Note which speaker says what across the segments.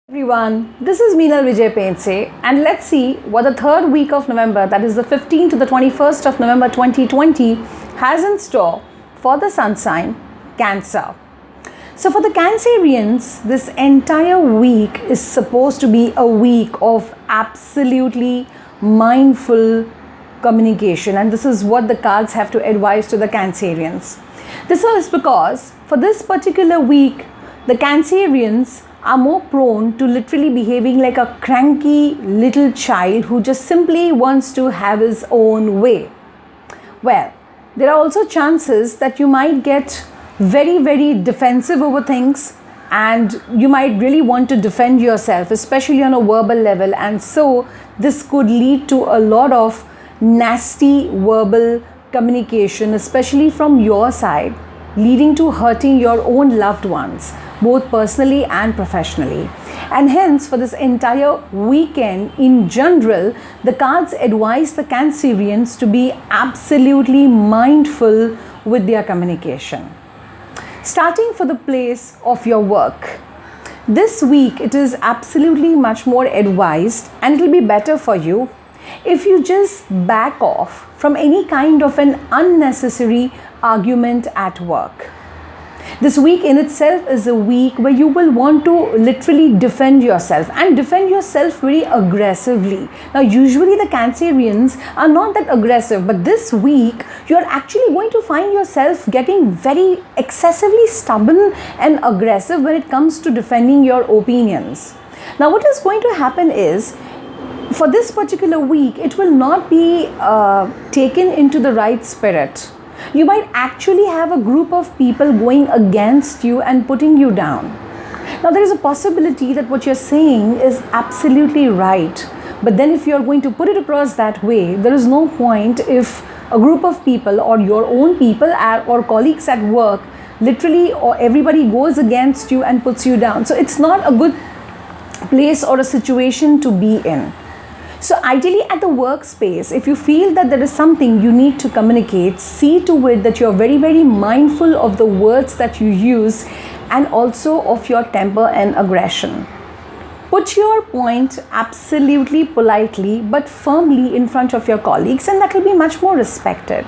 Speaker 1: Everyone, this is Meenal Vijay Pense, and let's see what the third week of November, that is the 15th to the 21st of November 2020, has in store for the sun sign Cancer. So, for the Cancerians, this entire week is supposed to be a week of absolutely mindful communication, and this is what the cards have to advise to the Cancerians. This is because for this particular week, the Cancerians are more prone to literally behaving like a cranky little child who just simply wants to have his own way. Well, there are also chances that you might get very defensive over things, and you might really want to defend yourself, especially on a verbal level, and so this could lead to a lot of nasty verbal communication, especially from your side, leading to hurting your own loved ones, both personally and professionally. And hence, for this entire weekend in general, the cards advise the Cancerians to be absolutely mindful with their communication. Starting for the place of your work. This week, it is absolutely much more advised, and it will be better for you if you just back off from any kind of an unnecessary argument at work. This week in itself is a week where you will want to literally defend yourself, and defend yourself very aggressively. Now, usually the Cancerians are not that aggressive, but this week you are actually going to find yourself getting very excessively stubborn and aggressive when it comes to defending your opinions. Now, what is going to happen is, for this particular week, it will not be taken into the right spirit. You might actually have a group of people going against you and putting you down. Now, there is a possibility that what you're saying is absolutely right, but then if you're going to put it across that way, there is no point if a group of people or your own people or colleagues at work literally or everybody goes against you and puts you down. So it's not a good place or a situation to be in. So ideally at the workspace, if you feel that there is something you need to communicate, see to it that you're very mindful of the words that you use and also of your temper and aggression. Put your point absolutely politely but firmly in front of your colleagues, and that will be much more respected.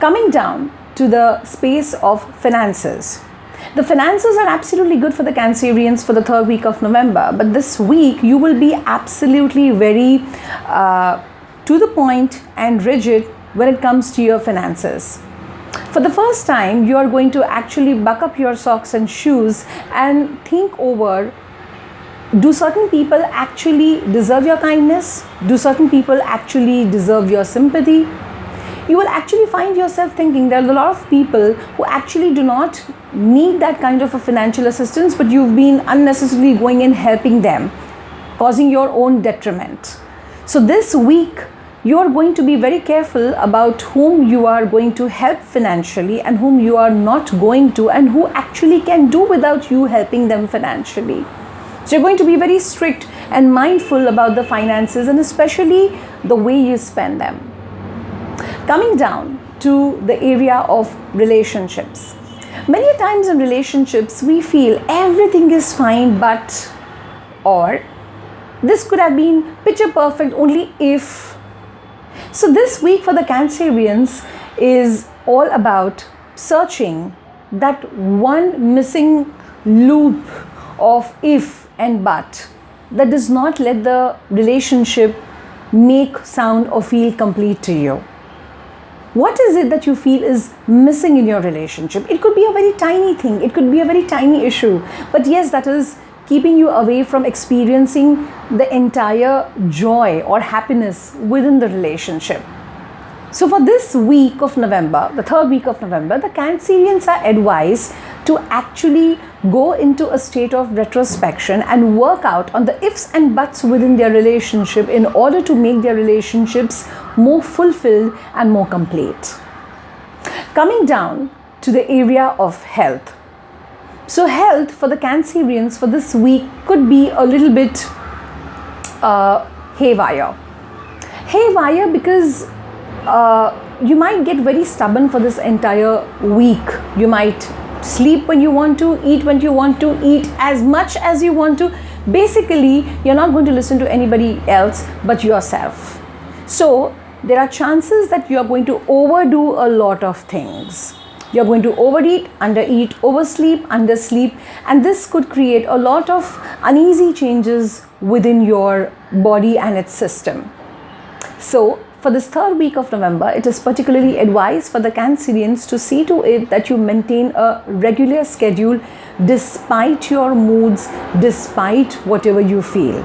Speaker 1: Coming down to the space of finances. The finances are absolutely good for the Cancerians for the third week of November, but this week you will be absolutely very to the point and rigid when it comes to your finances. For the first time, you are going to actually buck up your socks and shoes and think over, do certain people actually deserve your kindness? Do certain people actually deserve your sympathy? You will actually find yourself thinking there are a lot of people who actually do not need that kind of a financial assistance, but you've been unnecessarily going in helping them, causing your own detriment. So this week, you are going to be very careful about whom you are going to help financially and whom you are not going to, and who actually can do without you helping them financially. So you're going to be very strict and mindful about the finances, and especially the way you spend them. Coming down to the area of relationships. Many times in relationships, we feel everything is fine, but, or this could have been picture perfect only if. So this week for the Cancerians is all about searching that one missing loop of if and but that does not let the relationship make, sound or feel complete to you. What is it that you feel is missing in your relationship? It could be a very tiny thing. It could be a very tiny issue. But yes, that is keeping you away from experiencing the entire joy or happiness within the relationship. So for this week of November, the third week of November, the Cancerians are advised to actually go into a state of retrospection and work out on the ifs and buts within their relationship in order to make their relationships more fulfilled and more complete. Coming down to the area of health. So health for the Cancerians for this week could be a little bit haywire. Haywire because you might get very stubborn for this entire week. You might sleep when you want to, eat when you want to, eat as much as you want to. Basically, you're not going to listen to anybody else but yourself. So there are chances that you are going to overdo a lot of things. You're going to overeat, undereat, oversleep, undersleep, and this could create a lot of uneasy changes within your body and its system. So for this third week of November, it is particularly advised for the Cancerians to see to it that you maintain a regular schedule despite your moods, despite whatever you feel,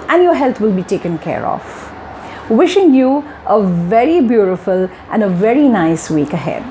Speaker 1: and your health will be taken care of. Wishing you a very beautiful and a very nice week ahead.